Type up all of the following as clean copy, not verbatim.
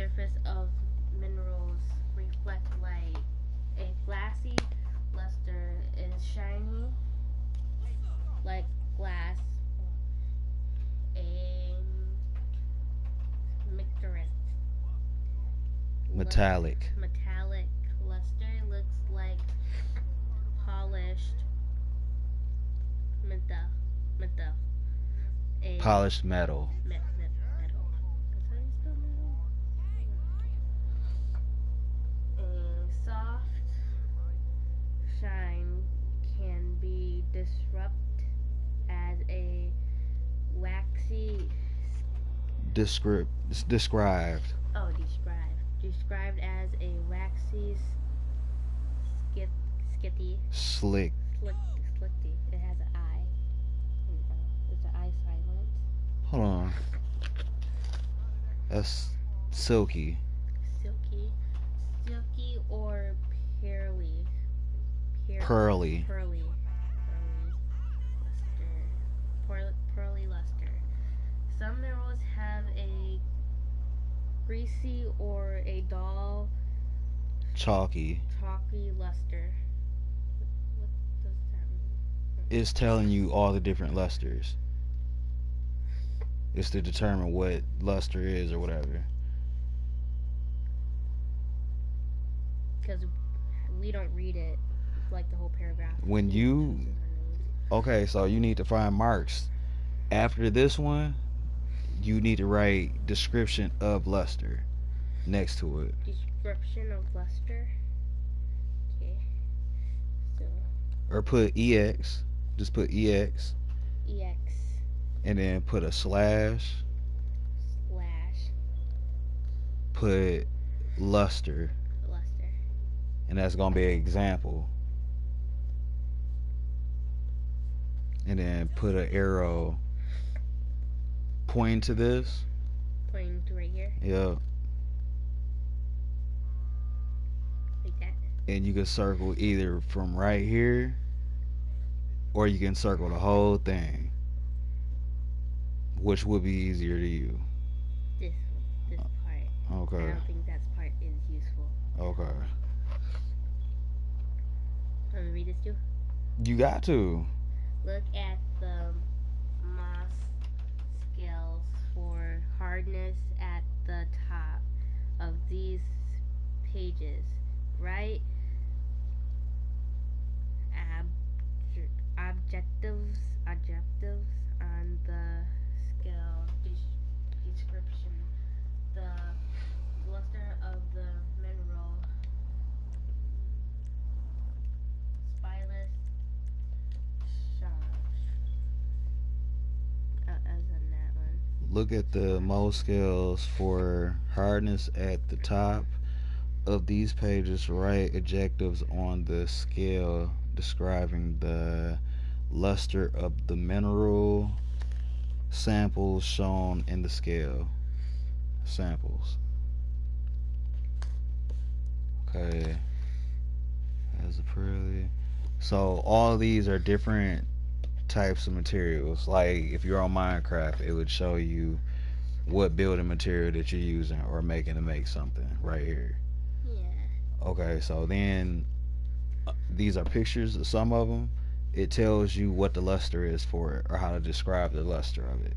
surface of minerals reflect light. A glassy luster is shiny like glass. A Metallic. metallic luster looks like polished metal. Metal. A Polished metal. metal. That's how you spell metal. A soft shine can be disrupted as a waxy. Described. Oh, described as a waxy skit, skitty, Slick. slick, slicky. It has an eye. Is the eye silent? Hold on. That's silky. Silky, silky or pearly, Pearly. pearly luster. Some minerals have a greasy or a dull, Chalky. chalky luster. What does that mean? It's telling you all the different lusters. It's to determine what luster is or whatever. Because we don't read it like the whole paragraph. When It you chooses our names. Okay, so you need to find marks. After this one, you need to write description of luster next to it. Description of luster. Okay. So Or put EX. Just put EX EX and then put a slash, slash put luster, luster. and that's gonna be an example. And then put an arrow pointing to this. Pointing to right here. Yeah. Like that. And you can circle either from right here or you can circle the whole thing. Which would be easier to you? This part. Okay. I don't think that part is useful. Okay. Let me read this too. You got to. Look at the Moss scales for hardness at the top of these pages. Write objectives on the scale description. The luster of the mineral spyless as in that one. Look at the Mohs scales for hardness at the top of these pages. Write adjectives on the scale describing the luster of the mineral samples shown in the scale. Samples. Okay. As a pearly. So all of these are different types of materials. Like if you're on Minecraft, it would show you what building material that you're using or making to make something right here. Yeah. Okay, so then these are pictures of some of them. It tells you what the luster is for it or how to describe the luster of it.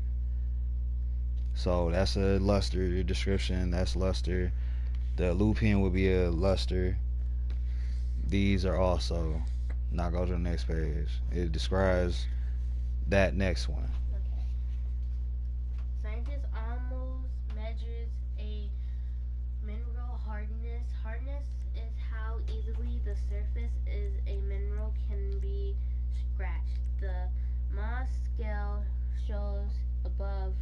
So that's a luster description. That's luster. The lupin would be a luster. These are also. Now go to the next page. It describes that next one. Okay. Scientists almost measures a mineral hardness. Hardness is how easily the surface is a mineral can be scratched. The Mohs scale shows above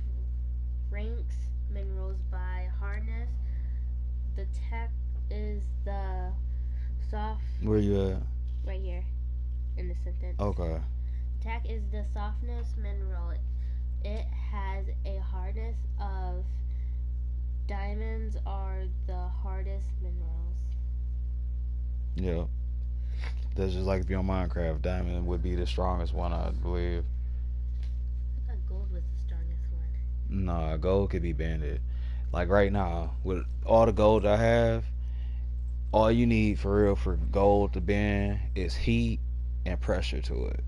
ranks minerals by hardness. The tech is the soft Where you at? right here in the sentence. Okay. Tack is the softness mineral. It has a hardness of diamonds are the hardest minerals. Yeah. That's just like if you're on Minecraft, diamond would be the strongest one, I believe. I thought gold was the strongest one. Nah, gold could be banded. Like right now, with all the gold I have, all you need for real for gold to bend is heat and pressure to it.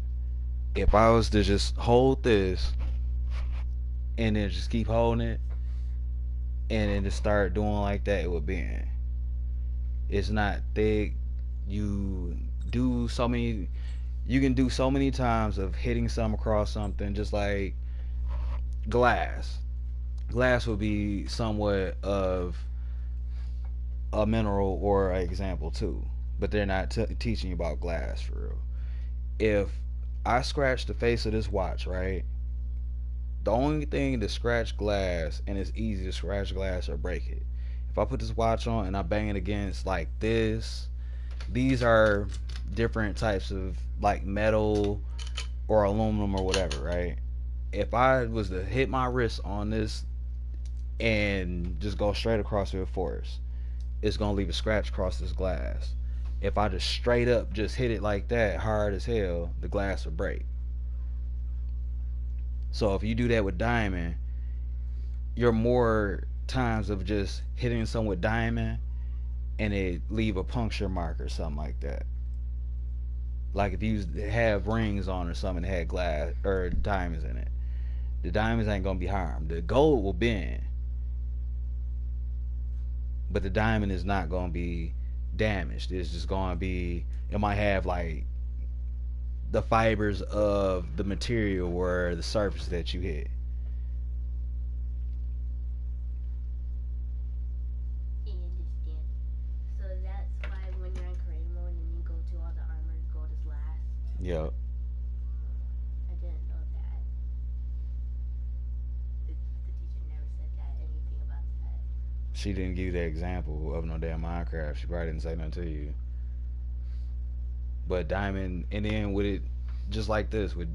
If I was to just hold this and then just keep holding it and then just start doing like that, it would bend. It's not thick. You do so many. You can do so many times of hitting some across something, just like glass. Glass would be somewhat of a mineral or an example too, but they're not teaching you about glass for real. If I scratch the face of this watch, right? The only thing to scratch glass, and it's easy to scratch glass or break it. If I put this watch on and I bang it against like this, these are different types of like metal or aluminum or whatever, right? If I was to hit my wrist on this and just go straight across it with force, it's gonna leave a scratch across this glass. If I just straight up just hit it like that, hard as hell, the glass will break. So if you do that with diamond, you're more times of just hitting something with diamond and it leave a puncture mark or something like that. Like if you have rings on or something that had glass or diamonds in it, the diamonds ain't gonna be harmed. The gold will bend, but the diamond is not gonna be damaged. It's just gonna be. It might have like the fibers of the material or the surface that you hit. I understand. So that's why when you're in career mode and you go to all the armor, gold is last. Yep. I didn't know that. The teacher never said that anything about that. She didn't give you that example of no damn Minecraft. She probably didn't say nothing to you. But diamond, and then with it, just like this, with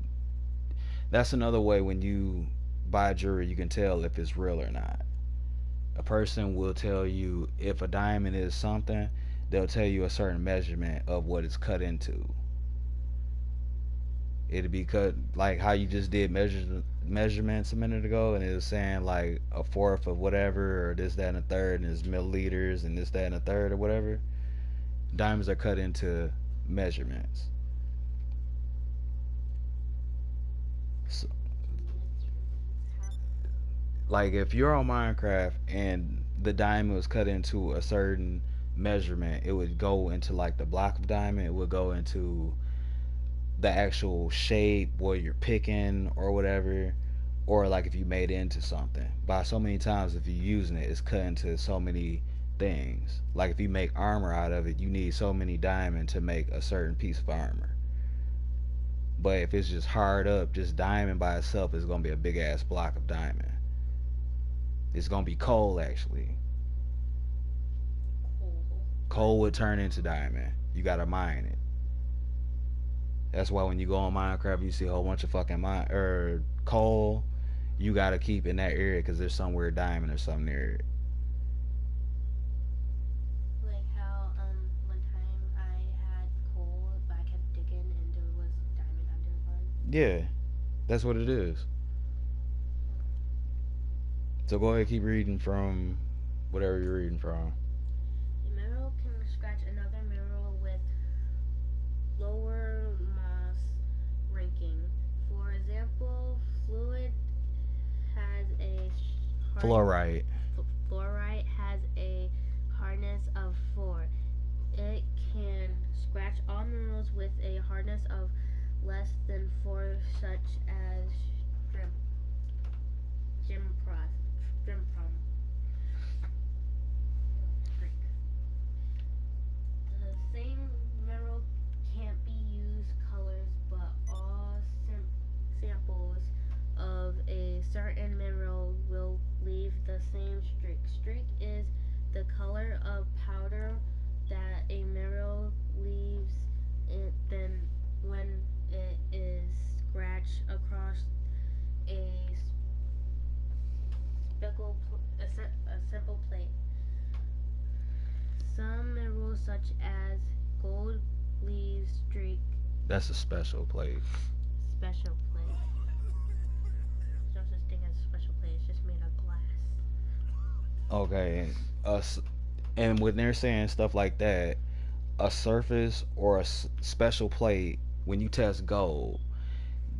that's another way when you buy jewelry, you can tell if it's real or not. A person will tell you if a diamond is something, they'll tell you a certain measurement of what it's cut into. It'll be cut like how you just did measurements a minute ago, and it was saying like a fourth of whatever, or this, that, and a third, and it's milliliters, and this, that, and a third, or whatever. Diamonds are cut into measurements. So, like if you're on Minecraft and the diamond was cut into a certain measurement, it would go into like the block of diamond. It would go into the actual shape where you're picking or whatever, or like if you made it into something. By so many times, if you're using it, it's cut into so many things. Like if you make armor out of it, you need so many diamond to make a certain piece of armor. But if it's just hard up, just diamond by itself, it's gonna be a big ass block of diamond. It's gonna be coal actually. Cool. Coal would turn into diamond. You gotta mine it. That's why when you go on Minecraft, you see a whole bunch of fucking mine or coal. You gotta keep in that area because there's somewhere diamond or something near it. Like how one time I had coal, but I kept digging and there was diamond under one. Yeah, that's what it is. So go ahead, keep reading from whatever you're reading from. A mineral can scratch another mineral with lower mass ranking. For example, fluid has a hard Fluorite. fluorite has a hardness of 4. It can scratch all minerals with a hardness of less than 4, such as shrimp, gimpros, gimprom, Greek. The same mineral can't be used colors, but all samples of a certain mineral will leave the same streak. Streak is the color of powder that a mineral leaves then when it is scratched across a a simple plate. Some minerals, such as gold, leaves streak That's a special plate. special plate. There's no such thing as a special plate. It's just made of glass. Okay. And when they're saying stuff like that, a surface or a special plate, when you test gold,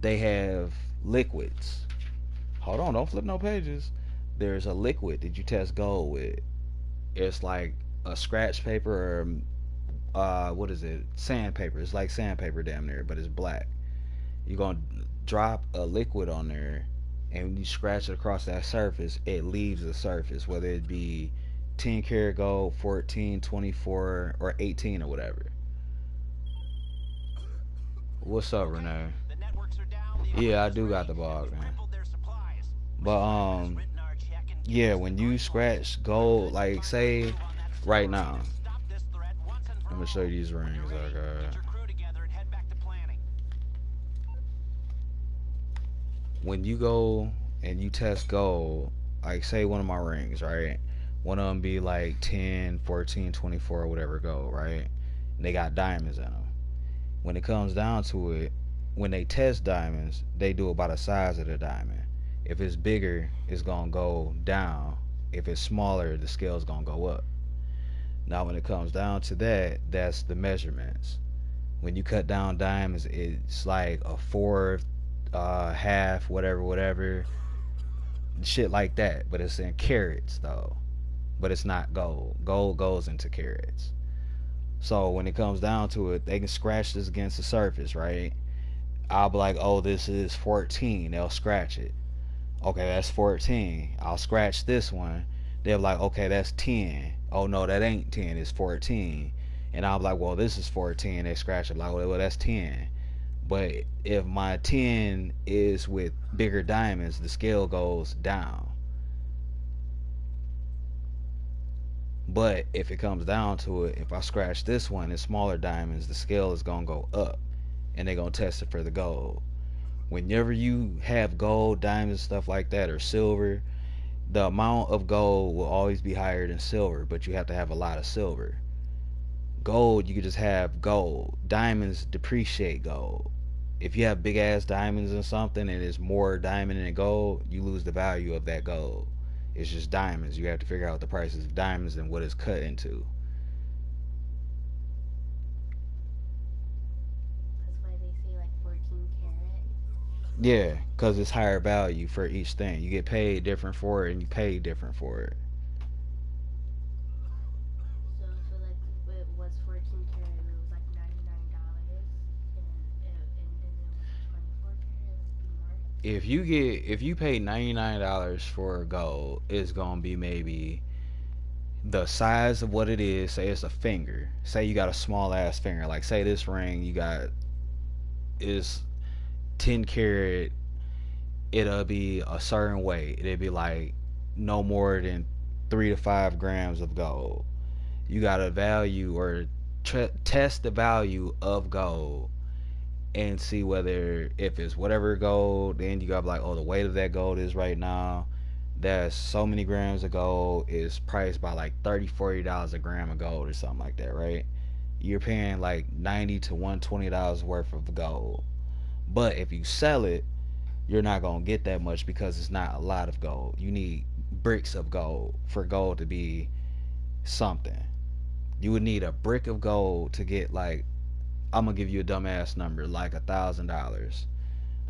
they have liquids. Hold on, don't flip no pages. There's a liquid that you test gold with. It's like a scratch paper or what is it? Sandpaper. It's like sandpaper damn near, but it's black. You're gonna drop a liquid on there, and when you scratch it across that surface, it leaves the surface, whether it be 10 karat gold, 14, 24, or 18 or whatever. What's up, Renee? Yeah, I do got the bog, man. But yeah, when you scratch gold, like say right now, I'm gonna show you these rings. Like, when you go and you test gold, like say one of my rings, right? One of them be like 10, 14, 24, or whatever gold, right? And they got diamonds in them. When it comes down to it, when they test diamonds, they do it by the size of the diamond. If it's bigger, it's gonna go down. If it's smaller, the scale's gonna go up. Now, when it comes down to that, that's the measurements. When you cut down diamonds, it's like a fourth, half, whatever, whatever, shit like that. But it's in carats though. But it's not gold. Gold goes into carats. So when it comes down to it, they can scratch this against the surface, right? I'll be like, oh, this is 14. They'll scratch it. Okay, that's 14. I'll scratch this one. They're like, okay, that's 10. Oh, no, that ain't 10. It's 14. And I'm like, well, this is 14. They scratch it. Like, well, that's 10. But if my 10 is with bigger diamonds, the scale goes down. But if it comes down to it, if I scratch this one in smaller diamonds, the scale is going to go up. And they're going to test it for the gold. Whenever you have gold, diamonds, stuff like that, or silver, the amount of gold will always be higher than silver, but you have to have a lot of silver. Gold, you can just have gold. Diamonds depreciate gold. If you have big ass diamonds or something and it's more diamond than gold, you lose the value of that gold. It's just diamonds. You have to figure out the prices of diamonds and what it's cut into. That's why they say like 14 karat. Yeah, because it's higher value for each thing. You get paid different for it and you pay different for it. So like it was 14 karat and it was like $99, and then it was 24 karat. It would be more. If you pay $99 for gold, it's gonna be maybe the size of what it is. Say it's a finger. Say you got a small ass finger. Like say this ring you got is 10 karat. It'll be a certain weight. It'll be like no more than 3 to 5 grams of gold. You got to value or test the value of gold and see whether if it's whatever gold, then you got to be like, oh, the weight of that gold is right now. That's so many grams of gold is priced by like $30, $40 a gram of gold or something like that, right? You're paying like $90 to $120 worth of gold. But if you sell it, you're not gonna get that much because it's not a lot of gold. You need bricks of gold for gold to be something. You would need a brick of gold to get like, I'm gonna give you a dumbass number, like $1,000.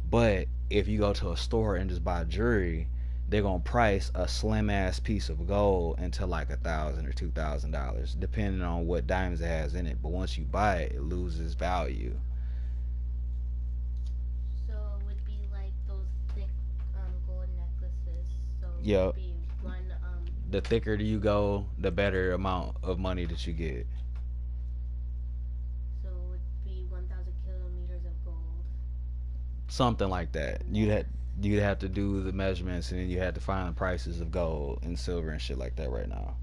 But if you go to a store and just buy jewelry, they're gonna price a slim ass piece of gold into like $1,000 or $2,000, depending on what diamonds it has in it. But once you buy it, it loses value. So it would be like those thick gold necklaces. So it would Yep. be one The thicker you go, the better amount of money that you get. so it would be 1,000 kilometers of gold. Something like that. You'd have to do the measurements and then you have to find the prices of gold and silver and shit like that right now.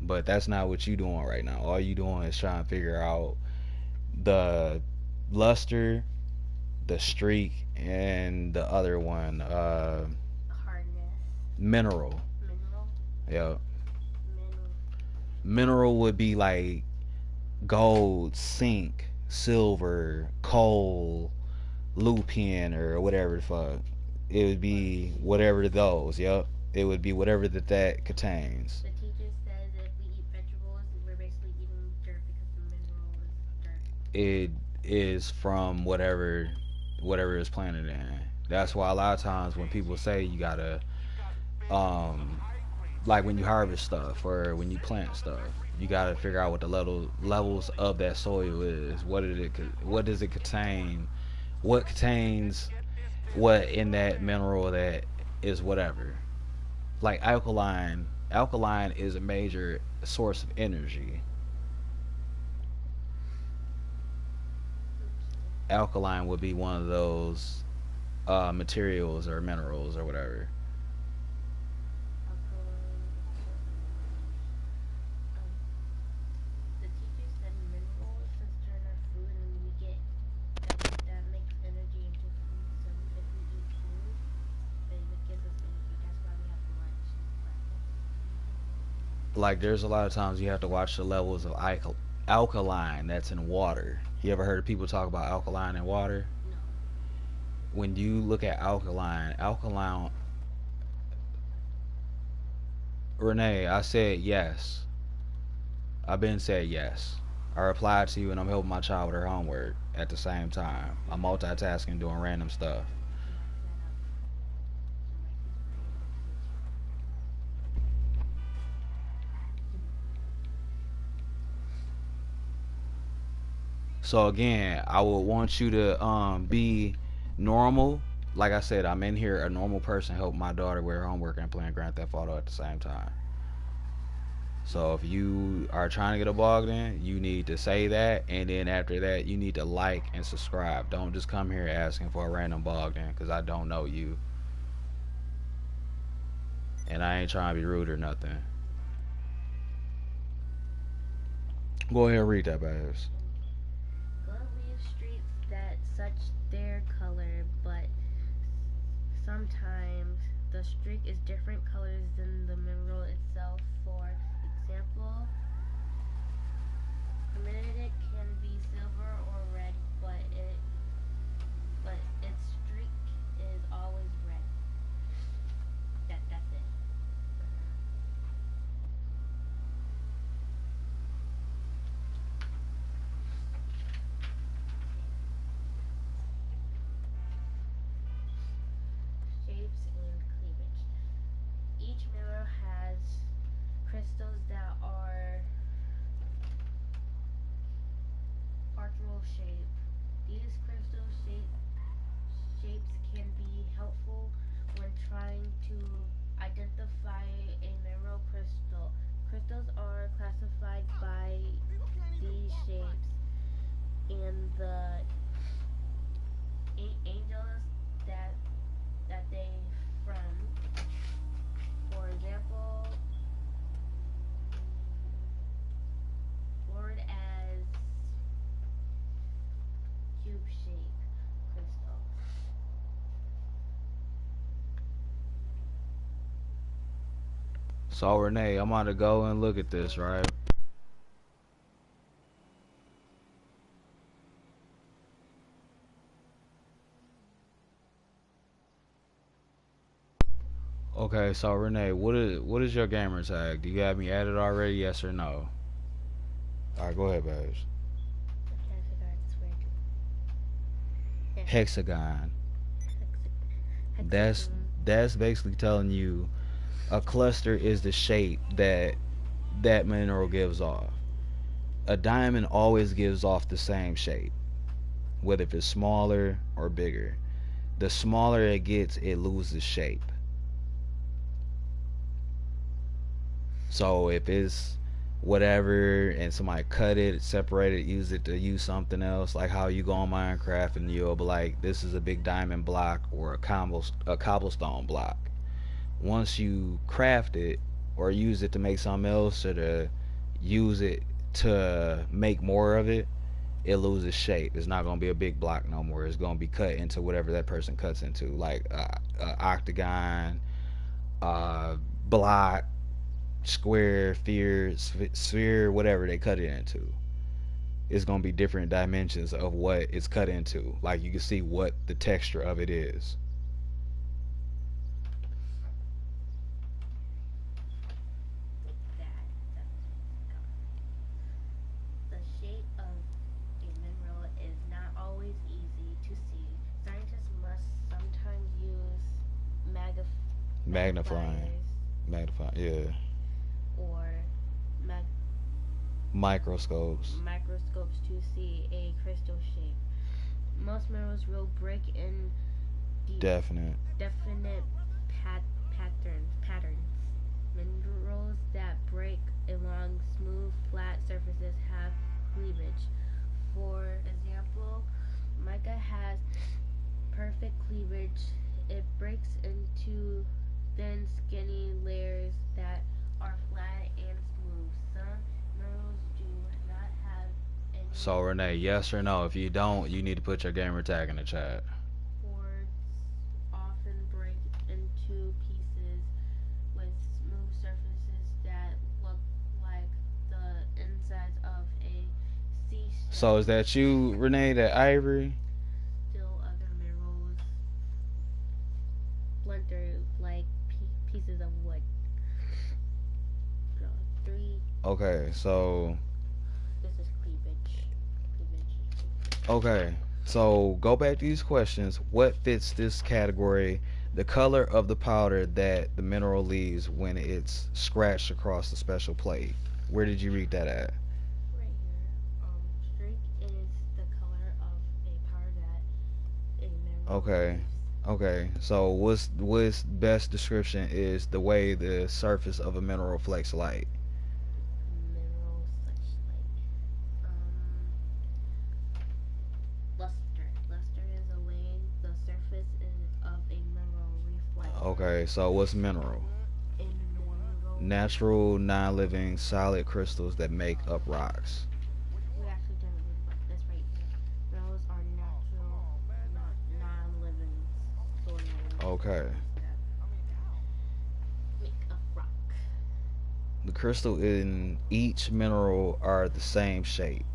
But that's not what you doing right now. All you doing is trying to figure out the luster, the streak, and the other one, Hardness. mineral. Mineral. Yeah, Mineral. mineral would be like gold, zinc, silver, coal, lupin, or whatever the fuck. It would be Mercury. whatever those. Yep, It would be whatever that contains. The teacher says if we eat vegetables, we're basically eating dirt because the mineral is dirt. It is from whatever is planted in. That's why a lot of times when people say you gotta um like when you harvest stuff or when you plant stuff, you got to figure out what the levels of that soil is. What does it contain? What contains what in that mineral that is whatever. Like alkaline is a major source of energy. Alkaline would be one of those materials or minerals or whatever. Alkaline. The teacher said minerals since they're in our food and we get that makes energy into food. So if we eat food, it gives us energy. That's why we have lunch and breakfast. Like there's a lot of times you have to watch the levels of alkaline that's in water. You ever heard of people talk about alkaline in water? No. When you look at alkaline, Renee, I said yes. I've been said yes. I replied to you and I'm helping my child with her homework at the same time. I'm multitasking, doing random stuff. Yeah, because I have some races for education. So again, I would want you to be normal. Like I said, I'm in here a normal person helping my daughter with her homework and playing Grand Theft Auto at the same time. So if you are trying to get a blog in, you need to say that, and then after that, you need to like and subscribe. Don't just come here asking for a random blog in, because I don't know you, and I ain't trying to be rude or nothing. Go ahead and read that, babes. Good leave streets that such their color, but sometimes the streak is different colors than the mineral itself. For example, permanent can be silver or red, but its streak is always red. That's it. Shapes and cleavage. Each mineral has crystals that are arterial shape. These shapes can be helpful when trying to identify a mineral crystal. Crystals are classified by these shapes and the angels that they from. For example, word as cube shape crystal. So Renee, I'm gonna go and look at this, right? Okay, so Renee, what is your gamer tag? Do you have me added already? Yes or no? All right, go ahead, babes. I'm trying to figure out this word. Hexagon. That's Hexagon. that's basically telling you a cluster is the shape that mineral gives off. A diamond always gives off the same shape, whether if it's smaller or bigger. The smaller it gets, it loses shape. So if it's whatever and somebody cut it, separate it, use it to use something else, like how you go on Minecraft and you'll be like, this is a big diamond block or a cobblestone block. Once you craft it or use it to make something else or to use it to make more of it, it loses shape. It's not going to be a big block no more. It's going to be cut into whatever that person cuts into, like octagon, block, square, sphere, whatever they cut it into. It's going to be different dimensions of what it's cut into. Like you can see what the texture of it is. Magnifying. magnifiers, Magnifying. Yeah. or mag- Microscopes. microscopes to see a crystal shape. Most minerals will break in deep, Definite. definite patterns. Minerals that break along smooth, flat surfaces have cleavage. For example, mica has perfect cleavage. It breaks into thin, skinny layers that are flat and smooth. Some minerals do not have any So Renee, yes or no? If you don't, you need to put your gamer tag in the chat. chords, often break into pieces with smooth surfaces that look like the insides of a So seashell. is that you, Renee? That Ivory? Still, other minerals splinter like pieces of wood. No, three. Okay. So This is cleavage. Cleavage. okay. So go back to these questions. What fits this category? The color of the powder that the mineral leaves when it's scratched across the special plate. Where did you read that at? Right here. Streak is the color of a powder that a mineral Okay. leaves. Okay. So what's best description is the way the surface of a mineral reflects light. Minerals such like luster. Luster is a way the surface of a mineral reflects light. Okay. So what's mineral? A mineral. Natural, non-living, solid crystals that make up rocks. We actually didn't read about this right here. Minerals are natural, not non-living soil Okay. elements that make up rock. The crystal in each mineral are the same shape.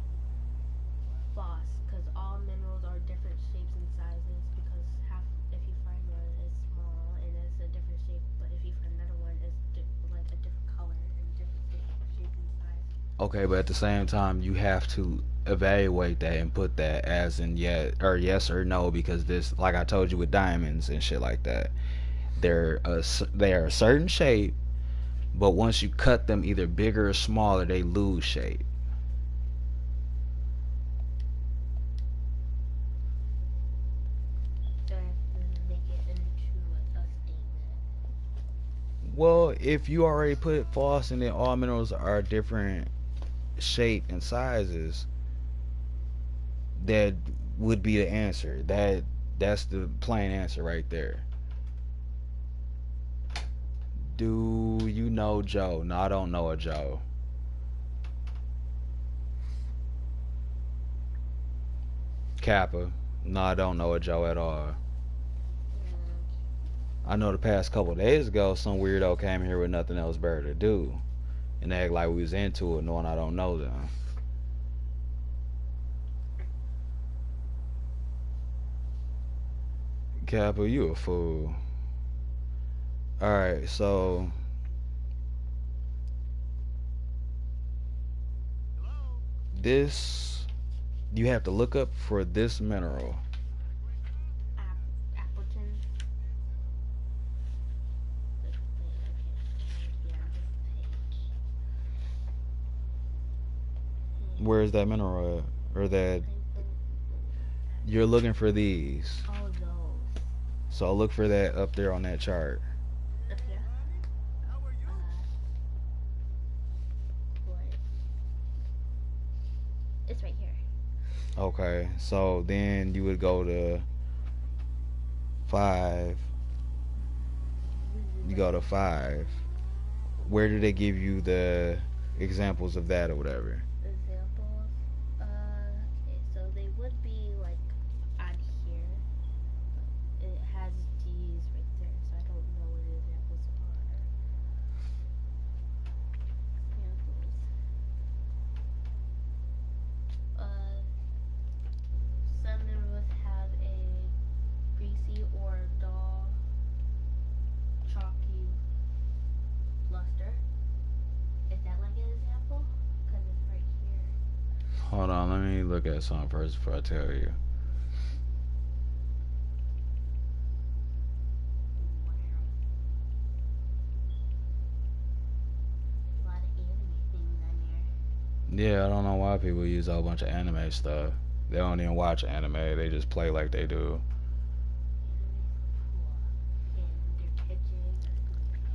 False, because all minerals are different shapes and sizes. Because half, if you find one, is small and it's a different shape, but if you find another one, it's like a different color and different shape and size. Okay, but at the same time, you have to evaluate that and put that as in yet or yes or no because this, like I told you with diamonds and shit like that, they're a certain shape, but once you cut them either bigger or smaller, they lose shape. So I have to make it into a statement. Well, if you already put false and then all minerals are different shape and sizes, that would be the answer. That's the plain answer right there. Do you know Joe? No, I don't know a Joe. Kappa. No, I don't know a Joe at all. Mm, I know the past couple of days ago, some weirdo came here with nothing else better to do and act like we was into it, knowing I don't know them. Kappa, you a fool. All right, so this you have to look up for this mineral. Appleton. Wait, okay. Yeah, this page. Where's that mineral at? Or that you're looking for these. All those. So look for that up there on that chart. Up here. What? It's right here. Okay, so then you would go to 5. You go to 5. Where do they give you the examples of that or whatever? Examples. Okay, so they would be like on here. But it has these right there, so I don't know what the examples are. Examples. Uh, some minerals have a greasy or dull, chalky luster. Is that like an example? Because it's right here. Hold on, let me look at something first before I tell you. Wow. Yeah, I don't know why people use a whole bunch of anime stuff. They don't even watch anime. They just play like they do. Anime's cool, and their pictures are goofy.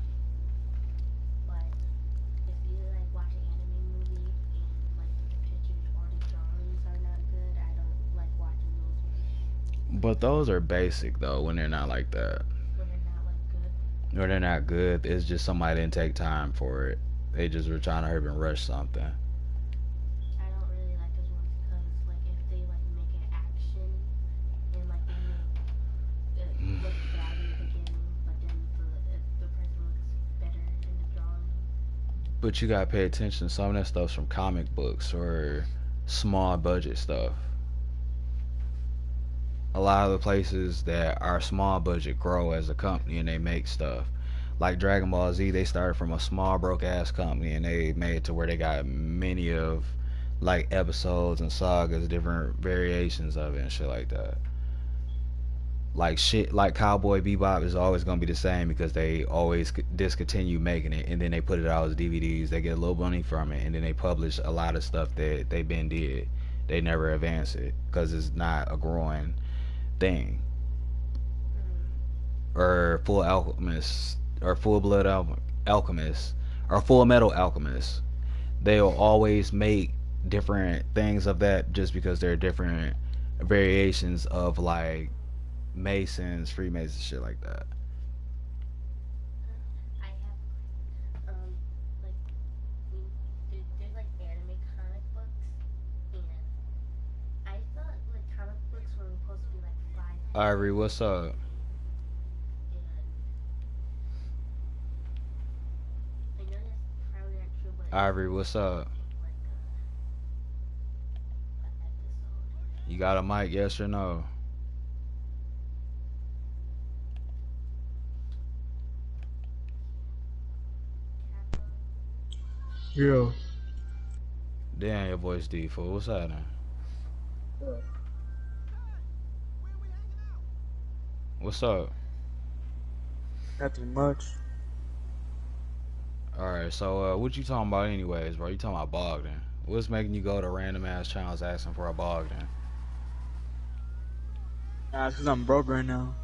But if you like watch an anime movie and like the pictures or the drawings are not good, I don't like watching those movies But those are basic though when they're not like that. when they're not like good. Or they're not good. It's just somebody didn't take time for it. They just were trying to hurry and rush something. I don't really like those ones because like if they like make an action and like they make it look bad in the beginning, but then if the person looks better in the drawing. But you gotta pay attention. Some of that stuff's from comic books or small budget stuff. A lot of the places that are small budget grow as a company and they make stuff. Like Dragon Ball Z, they started from a small broke ass company and they made it to where they got many of like episodes and sagas, different variations of it and shit like that. Like shit, like Cowboy Bebop is always gonna be the same because they always discontinue making it and then they put it out as DVDs. They get a little money from it and then they publish a lot of stuff that they been did. They never advance it because it's not a growing thing. Mm. Or Full Alchemist or Full Blood Alchemist or Full Metal Alchemist. They'll always make different things of that just because they're different variations of like Masons, Freemasons, shit like that. I have a question. Like when there's like anime comic books, and I thought like comic books were supposed to be like 5 pages Ivory, what's up? and I know that's probably not true, but it's Ivory, what's supposed to up? take like a episode. You got a mic, yes or no? Kappa. Yeah. Damn, your voice deep, fool. What's happening? What's up? Nothing much. Alright, so what you talking about anyways, bro? You talking about Bogdan. What's making you go to random ass channels asking for a Bogdan? Nah, it's 'cause I'm broke right now.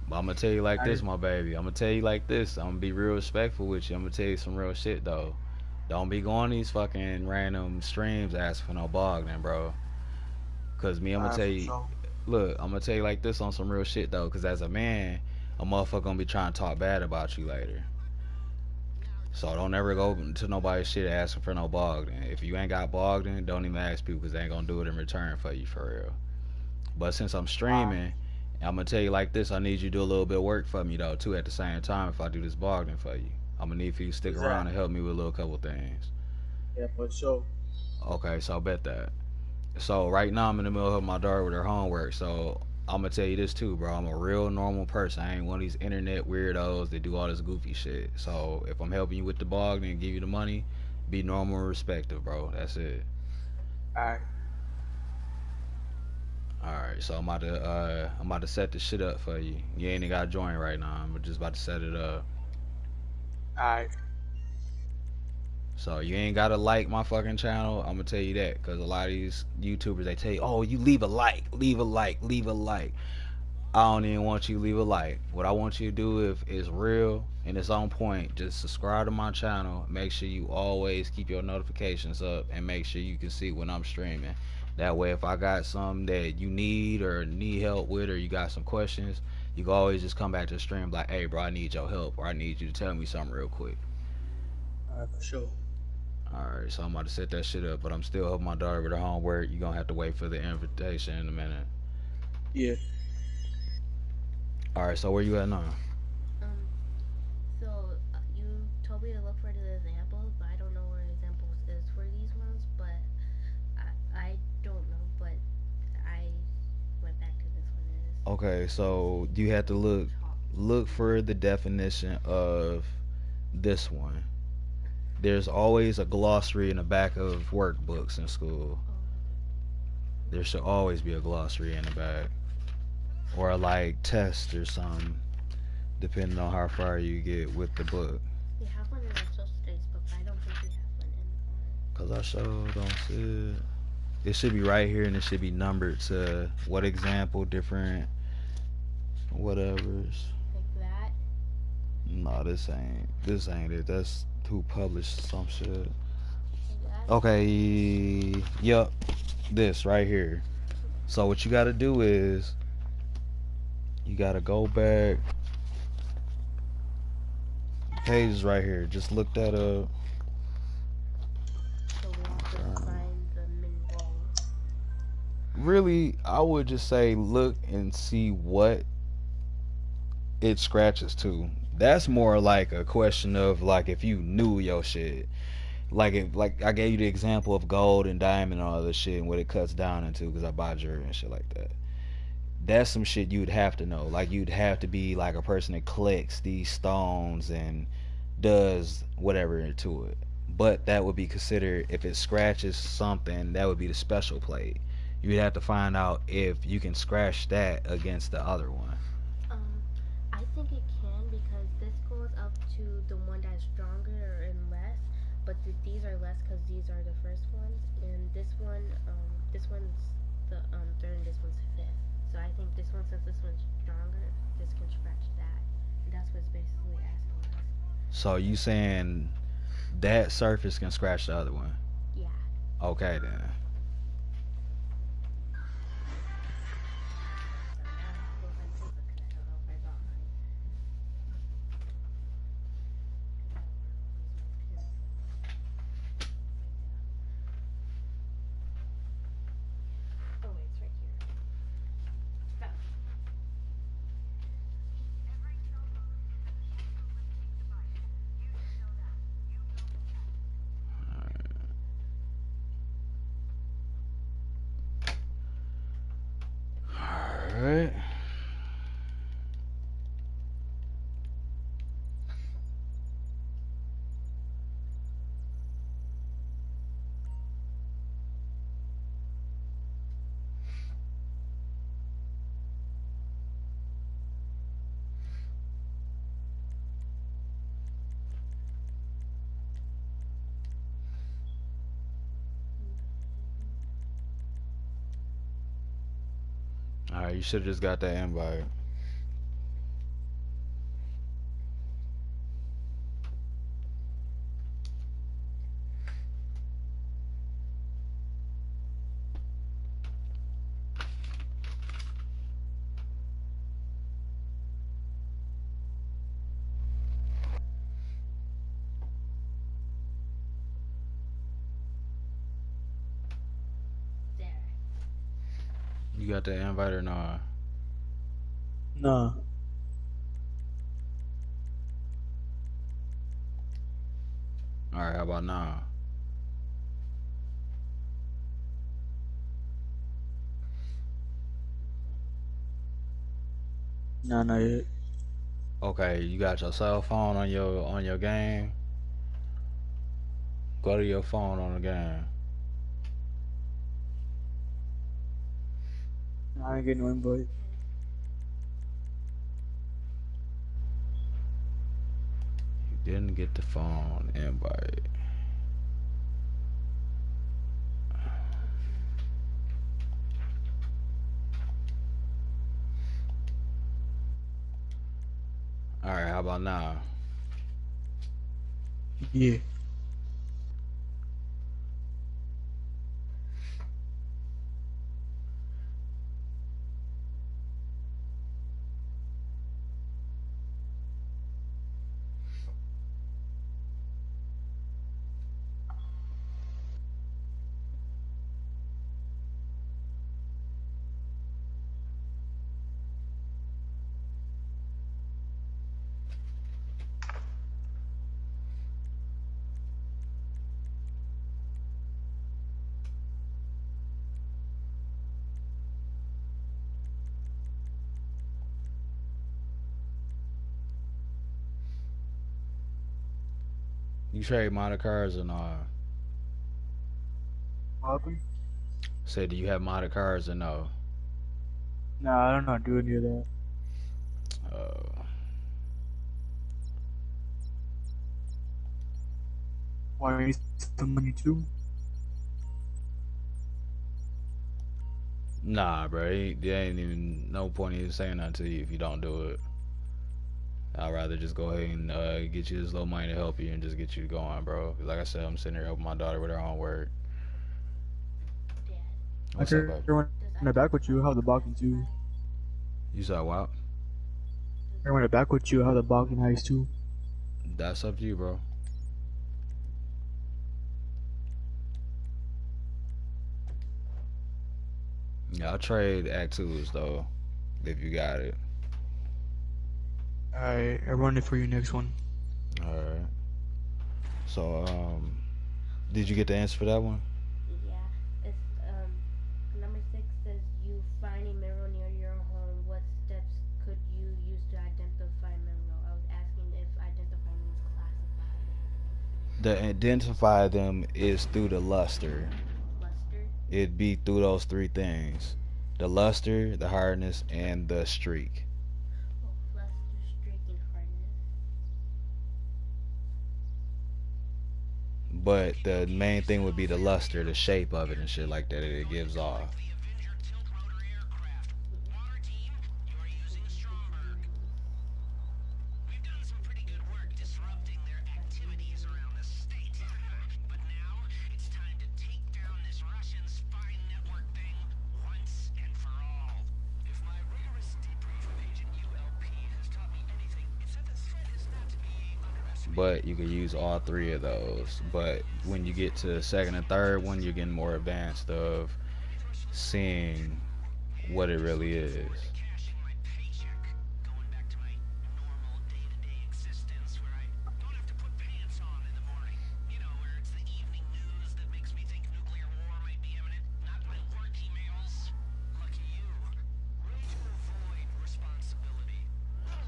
But I'm gonna tell you like I this, my baby. I'm gonna tell you like this. I'm gonna be real respectful with you. I'm gonna tell you some real shit though. Don't be going these fucking random streams asking for no Bogdan, bro. Cause me, I'm gonna tell for you. sure. Look, I'm gonna tell you like this on some real shit though. Cause as a man, a motherfucker gonna be trying to talk bad about you later. So don't ever go to nobody's shit asking for no Bogdan. If you ain't got Bogdan, don't even ask people because they ain't gonna do it in return for you for real. But since I'm Alright. streaming, I'm gonna tell you like this. I need you to do a little bit of work for me though too. At the same time, if I do this Bogdan for you, I'm gonna need for you to stick around and Exactly. help me with a little couple things. Yeah, for sure. Okay, so I bet that. So right now I'm in the middle of my daughter with her homework. So I'm gonna tell you this too, bro. I'm a real normal person. I ain't one of these internet weirdos that do all this goofy shit. So if I'm helping you with the bog and give you the money, be normal and respective, bro. That's it. Alright. All right. So I'm about to set this shit up for you. You ain't got to join right now. I'm just about to set it up. Alright. So you ain't gotta like my fucking channel. I'm gonna tell you that, cause a lot of these YouTubers they tell you, oh, you leave a like, leave a like, leave a like. I don't even want you to leave a like. What I want you to do if it's real and it's on point, just subscribe to my channel. Make sure you always keep your notifications up and make sure you can see when I'm streaming. That way if I got something that you need or need help with or you got some questions, you can always just come back to the stream like, hey bro, I need your help or I need you to tell me something real quick. Alright, for sure. Alright, so I'm about to set that shit up, but I'm still helping my daughter with her homework. You're gonna have to wait for the invitation in a minute. Yeah. Alright, so where you at now? Um, so you told me to look for the examples, but I don't know where examples is for these ones. But I don't know, but I went back to this one. It is Okay, so you have to top. look for the definition of this one. There's always a glossary in the back of workbooks in school. Oh, There should always be a glossary in the back. Or like test or something, depending on how far you get with the book. we have one in our social studies book, but I don't think we have one in our. Cause Cause I sure don't see it. It should be right here, and it should be numbered to what example, different whatever's. Like that. No, this ain't it. That's who published some shit. Like that. Okay, yup, this right here. So what you gotta do is you gotta go back. Page is right here. Just look that up. So we have to find the min roll. Really, I would just say look and see what it scratches to. That's more like a question of like if you knew your shit. Like if like I gave you the example of gold and diamond and all this shit and what it cuts down into because I buy jewelry and shit like that. That's some shit you'd have to know. Like you'd have to be like a person that collects these stones and does whatever to it. But that would be considered if it scratches something, that would be the special plate. You'd have to find out if you can scratch that against the other one. Um, I think it can because this goes up to the one that's stronger and less, but these are less because these are the first ones, and this one's the third, and this one's fifth. So I think this one, since this one's stronger, this can scratch that. And that's what's basically asking us. So you saying that surface can scratch the other one? Yeah. Okay then. Sorry, I have to go find paper because I don't know if I got mine. I don't know where all these my pins. Oh wait, it's right here. Found it. Alright. Alright, you should have just got that invite. There. You got that invite or not? Nah. Alright, how about now? Nah, not yet. Okay, you got your cell phone on your game? Go to your phone on the game. I ain't getting no invite. You didn't get the phone invite. Alright, how about now? Yeah. You trade modded cars or not? What happened? Say, do you have modded cars or no? Nah, I don't know how to do any of that. Uh, Why are you some money too? Nah, bro. There ain't even no point in even saying nothing to you if you don't do it. I'd rather just go ahead and get you this little money to help you and just get you going, bro. 'Cause like I said, I'm sitting here helping my daughter with her homework. Dad, I What's up, can baby? run does it back with you. How the identify balking too? classify? You said what? I can run it back with you. How the balking heist too? That's up to you, bro. Yeah, I'll trade Act 2s, though, if you got it. Alright, I run it for you next one. Alright. So, did you get the answer for that one? Yeah, it's number 6 says you find a mineral near your home. What steps could you use to identify mineral? I was asking if identify means classify. The identify them is through the luster. Luster. It'd be through those three things: the luster, the hardness, and the streak. Oh, luster, streak, and hardness. But the main thing would be the luster, the shape of it and shit like that it gives off. So you could use identify mineral. But you could use all three of those. But when you get to the second and third one, you're getting more advanced of seeing what it really is.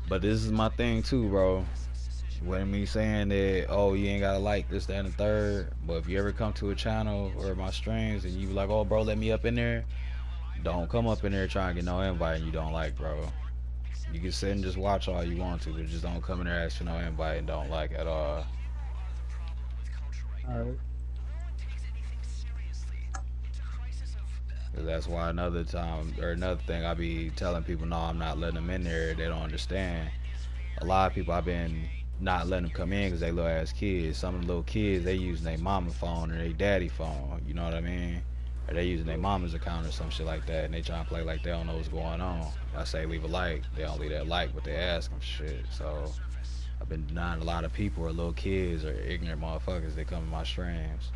But this is my thing too, bro. When me saying that, oh, you ain't gotta like this, that, and the third. But if you ever come to a channel or my streams and you be like, oh, bro, let me up in there, don't come up in there trying to get no invite and you don't like, bro. You can sit and just watch all you want to, but just don't come in there ask for no invite and don't like at all. Alright. 'Cause that's why another time or another thing I be telling people, no, I'm not letting them in there. They don't understand. A lot of people I've been not letting them come in because they little ass kids. Some of the little kids they using their mama phone or their daddy phone. You know what I mean? Or they using their mama's account or some shit like that, and they trying to play like they don't know what's going on. I say leave a like, they don't leave that like, but they ask them shit. So I've been denying a lot of people or little kids or ignorant motherfuckers that come in my streams.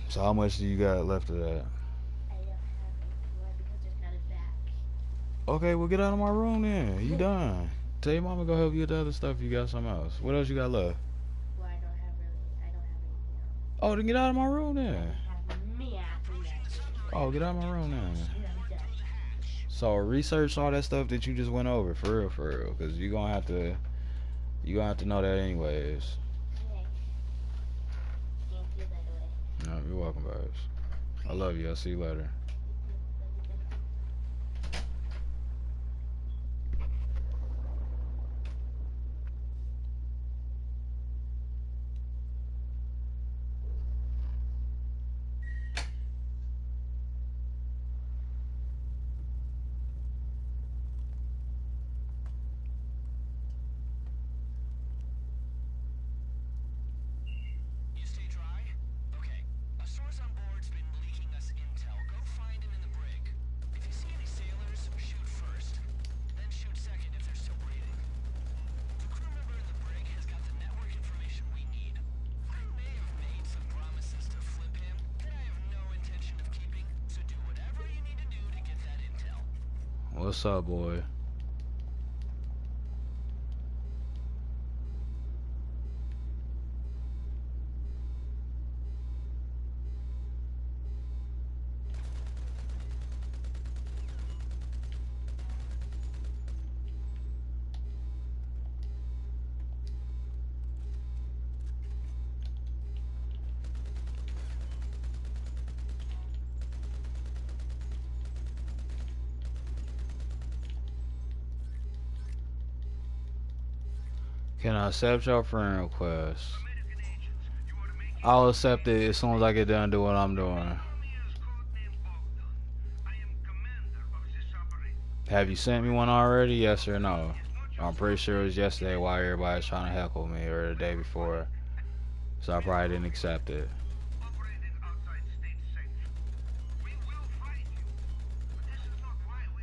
So how much do you got left of that? I don't have any more because there's not a back. Okay, well get out of my room then. You done. Tell your mama go help you with the other stuff. You got something else. What else you got left? Well, I don't have anything else. Oh, then get out of my room I then. have me after that. Oh, get out of my room then. And I'm done. So research all that stuff that you just went over for real, because you gonna have to know that anyways. Okay. Thank you, by the way. No, you're welcome, guys. I love you. I'll see you later. What's up, boy? Can I accept your friend request? I'll accept it as soon as I get done doing what I'm doing. Have you sent me one already? Yes or no? I'm pretty sure it was yesterday while everybody's trying to heckle me, or the day before. So I probably didn't accept it.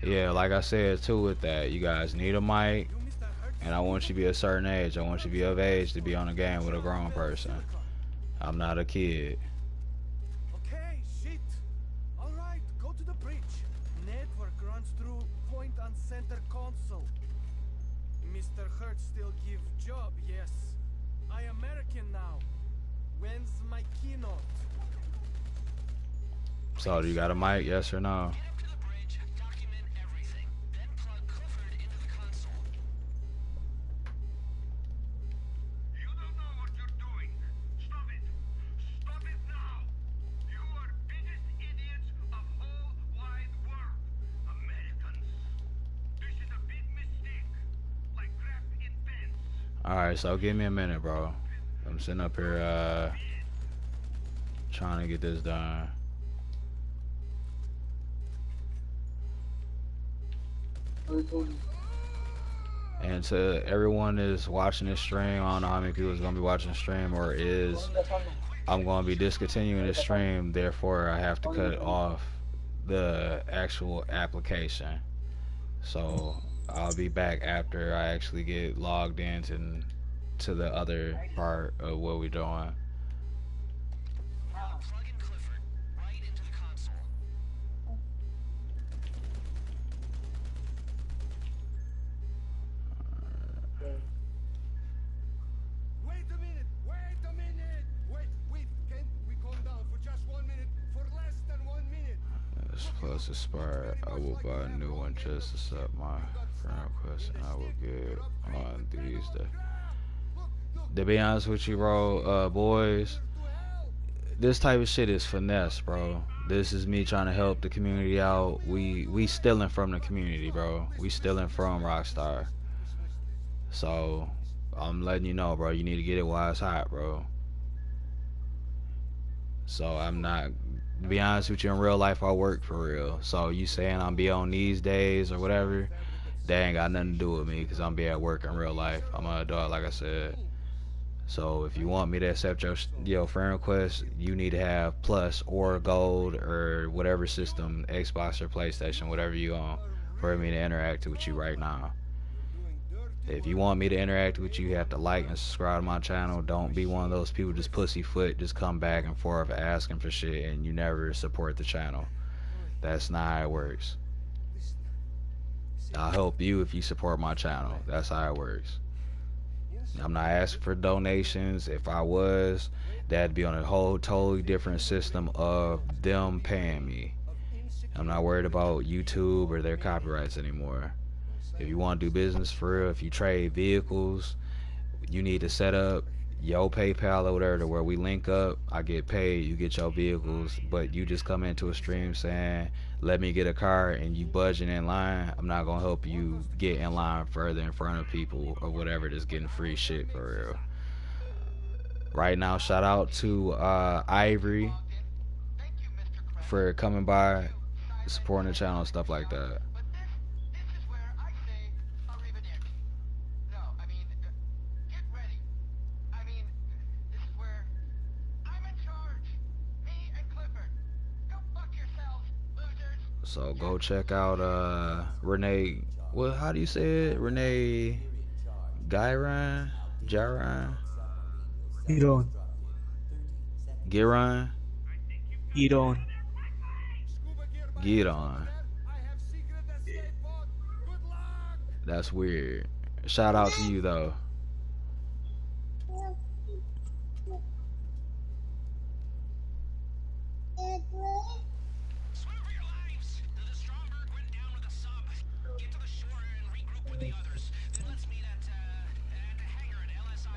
Yeah, like I said too with that, you guys need a mic, and I want you to be a certain age. I want you to be of age to be on a game with a grown person. I'm not a kid. Okay, shit. All right, go to the bridge. Network runs through point on center console. Mr. Hertz still give job, yes. I American now. When's my keynote? So do you got a mic? Yes or no? Alright, so give me a minute, bro. I'm sitting up here trying to get this done. And to everyone is watching this stream, I don't know how many people is going to be watching the stream or is. I'm going to be discontinuing this stream, therefore I have to cut off the actual application. So I'll be back after I actually get logged into to the other part of what we're doing. Plus expired, I will buy a new one just to set my friend request, and I will get on these. To be honest with you, bro, boys, this type of shit is finesse, bro. This is me trying to help the community out. We stealing from the community, bro. We stealing from Rockstar. So I'm letting you know, bro. You need to get it while it's hot, bro. So I'm not. To be honest with you, in real life, I work for real. So you saying I'm be on these days or whatever, that ain't got nothing to do with me because I'm be at work in real life. I'm an adult, like I said. So if you want me to accept your friend request, you need to have Plus or Gold or whatever system, Xbox or PlayStation, whatever you own, for me to interact with you right now. If you want me to interact with you, you have to like and subscribe to my channel. Don't be one of those people just pussyfoot, just come back and forth asking for shit and you never support the channel. That's not how it works. I'll help you if you support my channel. That's how it works. I'm not asking for donations. If I was, that'd be on a whole totally different system of them paying me. I'm not worried about YouTube or their copyrights anymore. If you want to do business for real, if you trade vehicles, you need to set up your PayPal or whatever to where we link up. I get paid, you get your vehicles, but you just come into a stream saying, let me get a car, and you budging in line. I'm not going to help you get in line further in front of people or whatever that's getting free shit for real. Right now, shout out to Ivory for coming by, supporting the channel and stuff like that. So go check out Renee. Well, how do you say it? Renee Gyron? Giron? Iron. Giron? Iron. Giron. That's weird. Shout out to you though.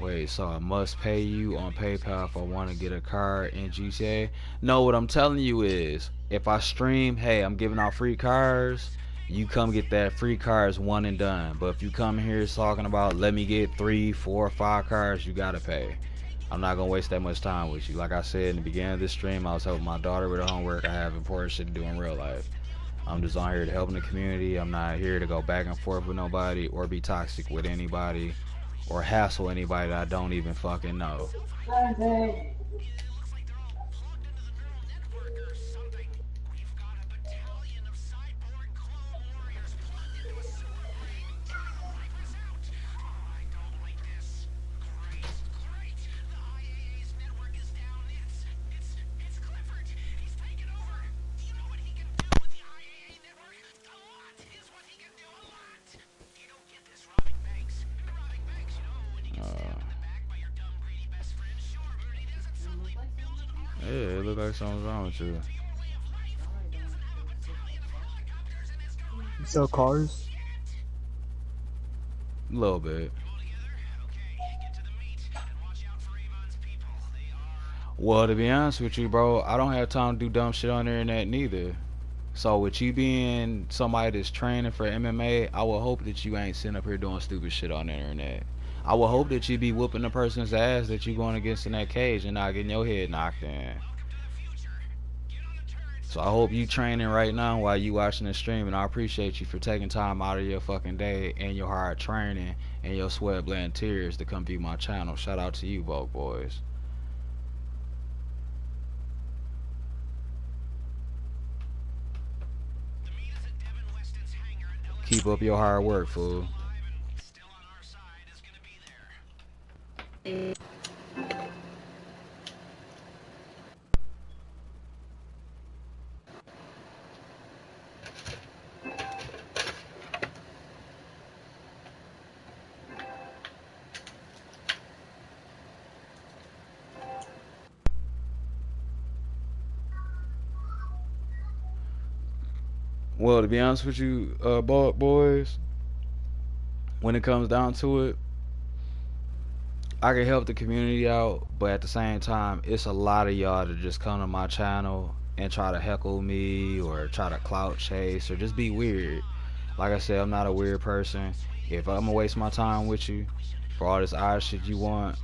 Wait, so I must pay you on PayPal if I want to get a car in GTA? No, what I'm telling you is, if I stream, hey, I'm giving out free cars. You come get that free cars one and done. But if you come here talking about let me get 3, 4, 5 cars, you gotta pay. I'm not gonna waste that much time with you. Like I said in the beginning of this stream, I was helping my daughter with her homework. I have important shit to do in real life. I'm just on here to help in the community. I'm not here to go back and forth with nobody or be toxic with anybody or hassle anybody that I don't even fucking know. Yeah, it look like something's wrong with you. You sell cars? A little bit. Well, to be honest with you, bro, I don't have time to do dumb shit on the internet neither. So with you being somebody that's training for MMA, I would hope that you ain't sitting up here doing stupid shit on the internet. I would hope that you be whooping the person's ass that you going against in that cage and not getting your head knocked in. So I hope you training right now while you watching the stream, and I appreciate you for taking time out of your fucking day and your hard training and your sweat, blood, and tears to come view my channel. Shout out to you, both boys. Keep up your hard work, fool. Well, to be honest with you, boys, when it comes down to it, I can help the community out, but at the same time, it's a lot of y'all that just come to my channel and try to heckle me or try to clout chase or just be weird. Like I said, I'm not a weird person. If I'm gonna waste my time with you for all this odd shit you want,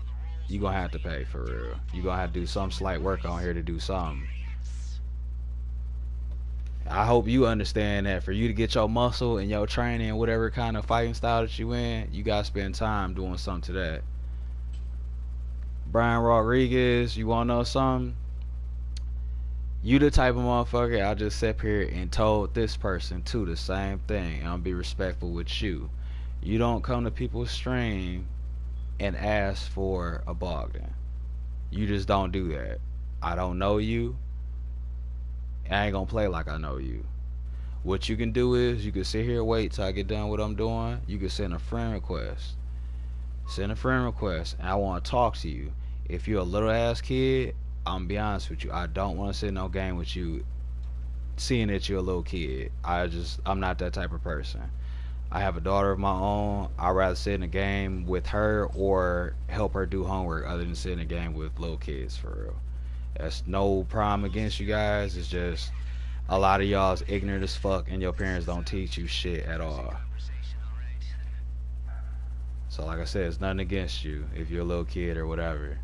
you gonna have to pay for real. You gonna have to do some slight work on here to do something. I hope you understand that for you to get your muscle and your training, whatever kind of fighting style that you in, you gotta spend time doing something to that. Brian Rodriguez, you wanna know something? You the type of motherfucker I just sat here and told this person too the same thing. I'm gonna be respectful with you. You don't come to people's stream and ask for a Bogdan. You just don't do that. I don't know you. I ain't gonna play like I know you. What you can do is you can sit here and wait till I get done what I'm doing. You can send a friend request. Send a friend request and I want to talk to you. If you're a little ass kid, I'm gonna be honest with you, I don't want to sit in no game with you seeing that you're a little kid. I'm not that type of person. I have a daughter of my own. I'd rather sit in a game with her or help her do homework other than sit in a game with little kids, for real. That's no problem against you guys. It's just a lot of y'all's ignorant as fuck and your parents don't teach you shit at all. So like I said, it's nothing against you if you're a little kid or whatever.